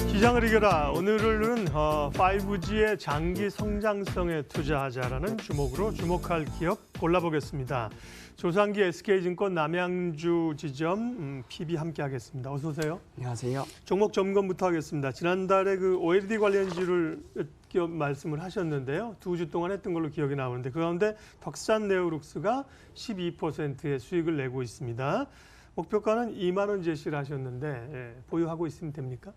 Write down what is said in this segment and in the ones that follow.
시장을 이겨라. 오늘은 5G의 장기 성장성에 투자하자라는 주목으로 주목할 기업 골라보겠습니다. 조상기 SK증권 남양주 지점 PB 함께하겠습니다. 어서 오세요. 안녕하세요. 종목 점검부터 하겠습니다. 지난달에 그 OLED 관련 주를 기업 말씀을 하셨는데요. 2주 동안 했던 걸로 기억이 나오는데 그 가운데 덕산네오룩스가 12%의 수익을 내고 있습니다. 목표가는 2만 원 제시를 하셨는데 보유하고 있으면 됩니까?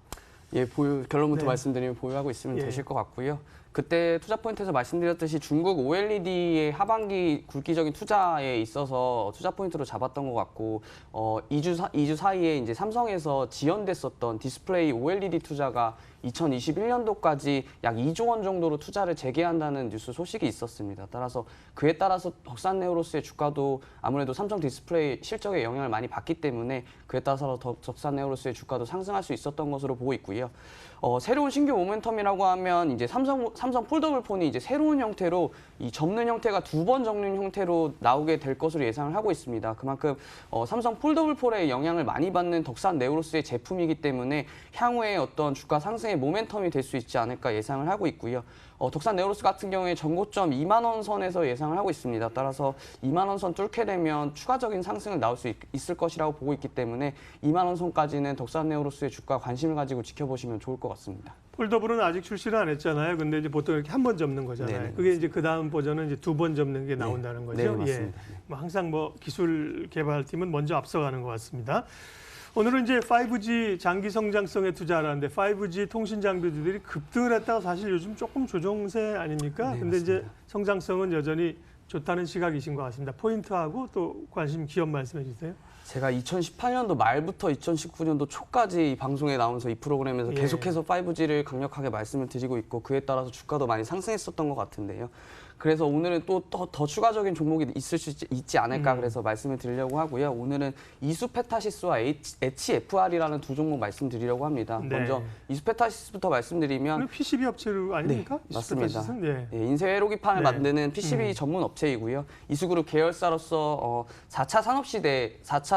예, 결론부터 네. 말씀드리면 보유하고 있으면 예. 되실 것 같고요. 그때 투자 포인트에서 말씀드렸듯이 중국 OLED의 하반기 굵기적인 투자에 있어서 투자 포인트로 잡았던 것 같고 2주 사이에 이제 삼성에서 지연됐었던 디스플레이 OLED 투자가 2021년도까지 약 2조 원 정도로 투자를 재개한다는 뉴스 소식이 있었습니다. 그에 따라서 덕산네오로스의 주가도 아무래도 삼성 디스플레이 실적에 영향을 많이 받기 때문에 그에 따라서 덕산네오로스의 주가도 상승할 수 있었던 것으로 보고 있고요. 새로운 신규 모멘텀이라고 하면 이제 삼성 폴더블 폰이 이제 새로운 형태로 이 접는 형태가 2번 접는 형태로 나오게 될 것으로 예상을 하고 있습니다. 그만큼 삼성 폴더블 폰의 영향을 많이 받는 덕산네오로스의 제품이기 때문에 향후에 어떤 주가 상승의 모멘텀이 될 수 있지 않을까 예상을 하고 있고요. 덕산네오로스 같은 경우에 전고점 2만 원 선에서 예상을 하고 있습니다. 따라서 2만 원 선 뚫게 되면 추가적인 상승을 나올 수 있을 것이라고 보고 있기 때문에 2만 원 선까지는 덕산네오로스의 주가 관심을 가지고 지켜보시면 좋을 것 같습니다. 폴더블은 아직 출시를 안 했잖아요. 근데 이제 보통 이렇게 한 번 접는 거잖아요. 네네, 그게 이제 그 다음 버전은 이제 2번 접는 게 나온다는 거죠. 네, 맞습니다. 뭐 항상 기술 개발팀은 먼저 앞서가는 것 같습니다. 오늘은 이제 5G 장기 성장성에 투자하라는데 5G 통신 장비들이 급등을 했다가 사실 요즘 조금 조정세 아닙니까? 네, 근데 이제 맞습니다. 성장성은 여전히 좋다는 시각이신 것 같습니다. 포인트하고 또 관심 기업 말씀해 주세요. 제가 2018년도 말부터 2019년도 초까지 방송에 나오면서 이 프로그램에서 예. 계속해서 5G를 강력하게 말씀을 드리고 있고 그에 따라서 주가도 많이 상승했었던 것 같은데요. 그래서 오늘은 또 더 추가적인 종목이 있을 수 있지 않을까 그래서 말씀을 드리려고 하고요. 오늘은 이수페타시스와 HFR이라는 두 종목 말씀드리려고 합니다. 네. 먼저 이수페타시스부터 말씀드리면 PCB 업체로 아닙니까? 네, 맞습니다. 네. 예, 인쇄 회로기판을 네. 만드는 PCB 전문 업체이고요. 이수그룹 계열사로서 4차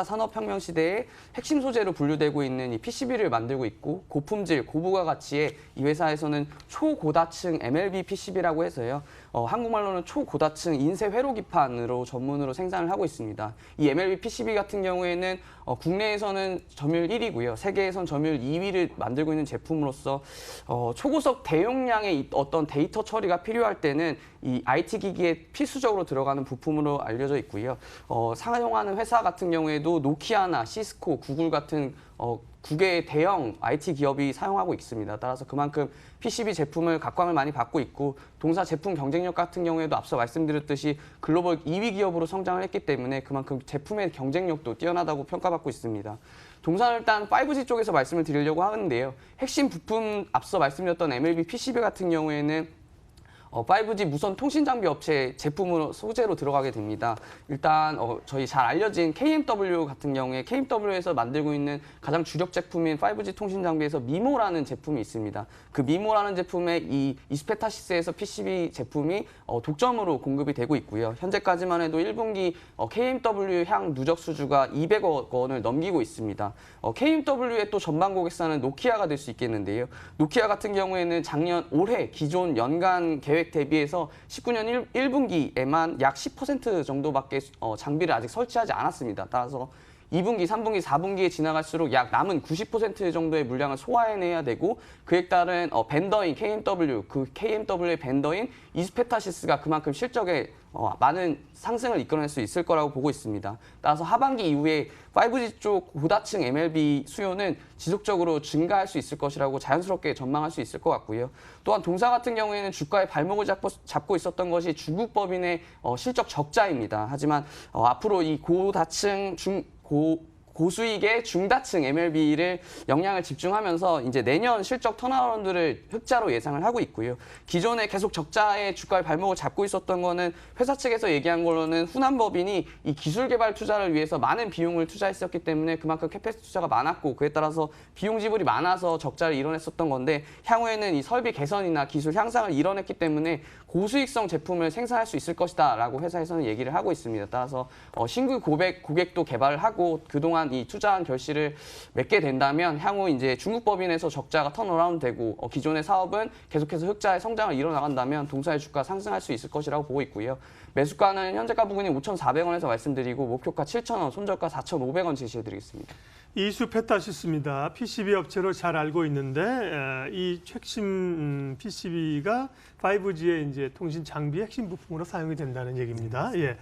산업혁명 시대의 핵심 소재로 분류되고 있는 이 PCB를 만들고 있고 고품질, 고부가 가치의 이 회사에서는 초고다층 MLB PCB라고 해서요. 한국말로는 초고다층 인쇄 회로기판으로 전문으로 생산을 하고 있습니다. 이 MLB PCB 같은 경우에는 국내에서는 점유율 1위고요. 세계에선 점유율 2위를 만들고 있는 제품으로서 초고속 대용량의 어떤 데이터 처리가 필요할 때는 이 IT 기기에 필수적으로 들어가는 부품으로 알려져 있고요. 사용하는 회사 같은 경우에도 노키아나 시스코, 구글 같은 국외 대형 IT 기업이 사용하고 있습니다. 따라서 그만큼 PCB 제품을 각광을 많이 받고 있고 동사 제품 경쟁력 같은 경우에도 앞서 말씀드렸듯이 글로벌 2위 기업으로 성장을 했기 때문에 그만큼 제품의 경쟁력도 뛰어나다고 평가받고 있습니다. 동사는 일단 5G 쪽에서 말씀을 드리려고 하는데요. 핵심 부품 앞서 말씀드렸던 MLB PCB 같은 경우에는 5G 무선 통신 장비 업체 제품으로 소재로 들어가게 됩니다. 일단 저희 잘 알려진 KMW 같은 경우에 KMW에서 만들고 있는 가장 주력 제품인 5G 통신 장비에서 미모라는 제품이 있습니다. 그 미모라는 제품에 이 이스페타시스에서 PCB 제품이 독점으로 공급이 되고 있고요. 현재까지만 해도 1분기 KMW 향 누적 수주가 200억 원을 넘기고 있습니다. KMW의 또 전방 고객사는 노키아가 될 수 있겠는데요. 노키아 같은 경우에는 올해 기존 연간 계획 대비해서 19년 1분기에만 약 10% 정도밖에 장비를 아직 설치하지 않았습니다. 따라서 2분기, 3분기, 4분기에 지나갈수록 약 남은 90% 정도의 물량을 소화해내야 되고 그에 따른 벤더인 KMW, 그 KMW의 벤더인 이스페타시스가 그만큼 실적에 많은 상승을 이끌어낼 수 있을 거라고 보고 있습니다. 따라서 하반기 이후에 5G 쪽 고다층 MLB 수요는 지속적으로 증가할 수 있을 것이라고 자연스럽게 전망할 수 있을 것 같고요. 또한 동사 같은 경우에는 주가의 발목을 잡고 있었던 것이 중국 법인의 실적 적자입니다. 하지만 앞으로 이 고다층 고수익의 중다층 MLB를 영향을 집중하면서 이제 내년 실적 턴어라운드를 흑자로 예상을 하고 있고요. 기존에 계속 적자의 주가의 발목을 잡고 있었던 거는 회사 측에서 얘기한 걸로는 후남법인이 이 기술 개발 투자를 위해서 많은 비용을 투자했었기 때문에 그만큼 캐펙스 투자가 많았고 그에 따라서 비용 지불이 많아서 적자를 이뤄냈었던 건데 향후에는 이 설비 개선이나 기술 향상을 이뤄냈기 때문에 고수익성 제품을 생산할 수 있을 것이다라고 회사에서는 얘기를 하고 있습니다. 따라서 신규 고객도 개발을 하고 그동안 이 투자한 결실을 맺게 된다면 향후 이제 중국 법인에서 적자가 턴어라운드 되고 기존의 사업은 계속해서 흑자의 성장을 이뤄나간다면 동사의 주가 상승할 수 있을 것이라고 보고 있고요. 매수가는 현재가 부근이 5,400원에서 말씀드리고 목표가 7,000원, 손절가 4,500원 제시해드리겠습니다. 이수 페타시스입니다. PCB 업체로 잘 알고 있는데 이 핵심 PCB가 5G의 이제 통신 장비 핵심 부품으로 사용이 된다는 얘기입니다. 예,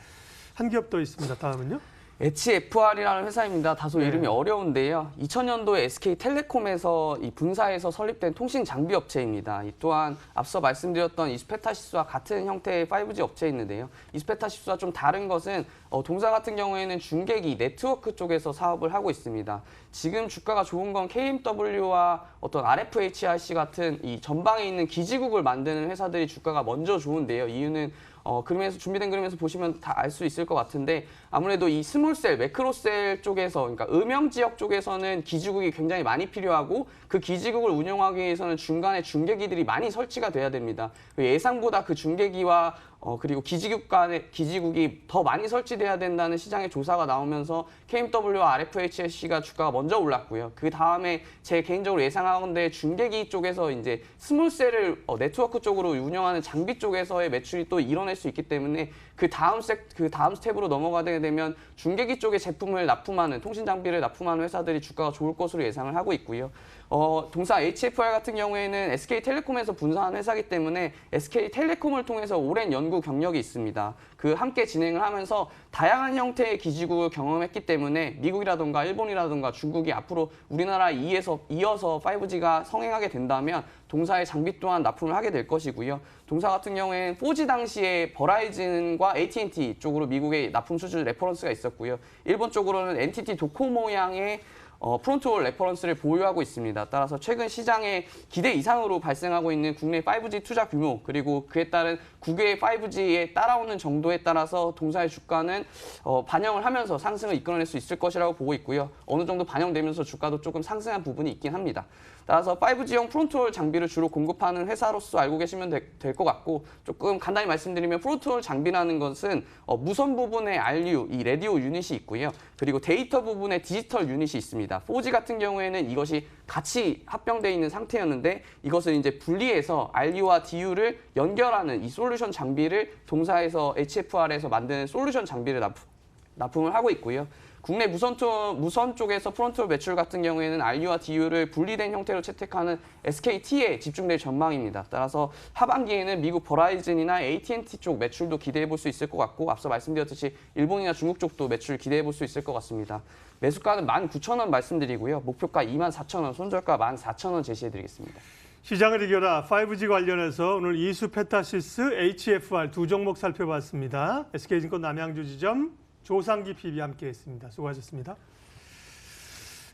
한 기업 더 있습니다. 다음은요. HFR이라는 회사입니다. 다소 이름이 어려운데요. 2000년도에 SK텔레콤에서 이 분사해서 설립된 통신 장비 업체입니다. 이 또한 앞서 말씀드렸던 이스페타시스와 같은 형태의 5G 업체인데요. 이스페타시스와 좀 다른 것은 동사 같은 경우에는 중계기, 네트워크 쪽에서 사업을 하고 있습니다. 지금 주가가 좋은 건 KMW와 어떤 RFHRC 같은 이 전방에 있는 기지국을 만드는 회사들이 주가가 먼저 좋은데요. 이유는 그림에서 준비된 그림에서 보시면 다 알 수 있을 것 같은데 아무래도 이 스몰셀, 매크로셀 쪽에서 그러니까 음영 지역 쪽에서는 기지국이 굉장히 많이 필요하고 그 기지국을 운영하기 위해서는 중간에 중계기들이 많이 설치가 돼야 됩니다. 예상보다 그 중계기와 그리고 기지국이 더 많이 설치돼야 된다는 시장의 조사가 나오면서 KMW와 RFHC가 주가가 먼저 올랐고요. 그 다음에 제 개인적으로 예상하건대 중계기 쪽에서 이제 스몰셀을 네트워크 쪽으로 운영하는 장비 쪽에서의 매출이 또 일어날 수 있기 때문에 그 다음 스텝으로 넘어가게 되면 중계기 쪽의 제품을 납품하는 통신 장비를 납품하는 회사들이 주가가 좋을 것으로 예상을 하고 있고요. 동사 HFR 같은 경우에는 SK텔레콤에서 분사한 회사이기 때문에 SK텔레콤을 통해서 오랜 연구 경력이 있습니다. 그 함께 진행을 하면서 다양한 형태의 기지국을 경험했기 때문에 미국이라든가 일본이라든가 중국이 앞으로 우리나라에 이어서 5G가 성행하게 된다면 동사의 장비 또한 납품을 하게 될 것이고요. 동사 같은 경우에는 4G 당시에 버라이즌과 AT&T 쪽으로 미국의 납품 수준 레퍼런스가 있었고요. 일본 쪽으로는 NTT 도코모양의 프론트홀 레퍼런스를 보유하고 있습니다. 따라서 최근 시장에 기대 이상으로 발생하고 있는 국내 5G 투자 규모 그리고 그에 따른 국외의 5G에 따라오는 정도에 따라서 동사의 주가는 반영을 하면서 상승을 이끌어낼 수 있을 것이라고 보고 있고요. 어느 정도 반영되면서 주가도 조금 상승한 부분이 있긴 합니다. 따라서 5G용 프론트홀 장비를 주로 공급하는 회사로서 알고 계시면 될 것 같고 조금 간단히 말씀드리면 프론트홀 장비라는 것은 무선 부분에 RU, 이 라디오 유닛이 있고요. 그리고 데이터 부분에 디지털 유닛이 있습니다. 4G 같은 경우에는 이것이 같이 합병되어 있는 상태였는데 이것을 이제 분리해서 RU와 DU를 연결하는 이 솔루션 장비를 동사에서 HFR에서 만드는 솔루션 장비를 납품을 하고 있고요. 국내 무선 쪽에서 프론트홀 매출 같은 경우에는 RU와 DU를 분리된 형태로 채택하는 SKT에 집중될 전망입니다. 따라서 하반기에는 미국 버라이즌이나 AT&T 쪽 매출도 기대해 볼 수 있을 것 같고 앞서 말씀드렸듯이 일본이나 중국 쪽도 매출 기대해 볼 수 있을 것 같습니다. 매수가는 19,000원 말씀드리고요. 목표가 24,000원, 손절가 14,000원 제시해 드리겠습니다. 시장을 이겨라 5G 관련해서 오늘 이수 페타시스, HFR 두 종목 살펴봤습니다. SK증권 남양주 지점 조상기 PB 함께했습니다. 수고하셨습니다.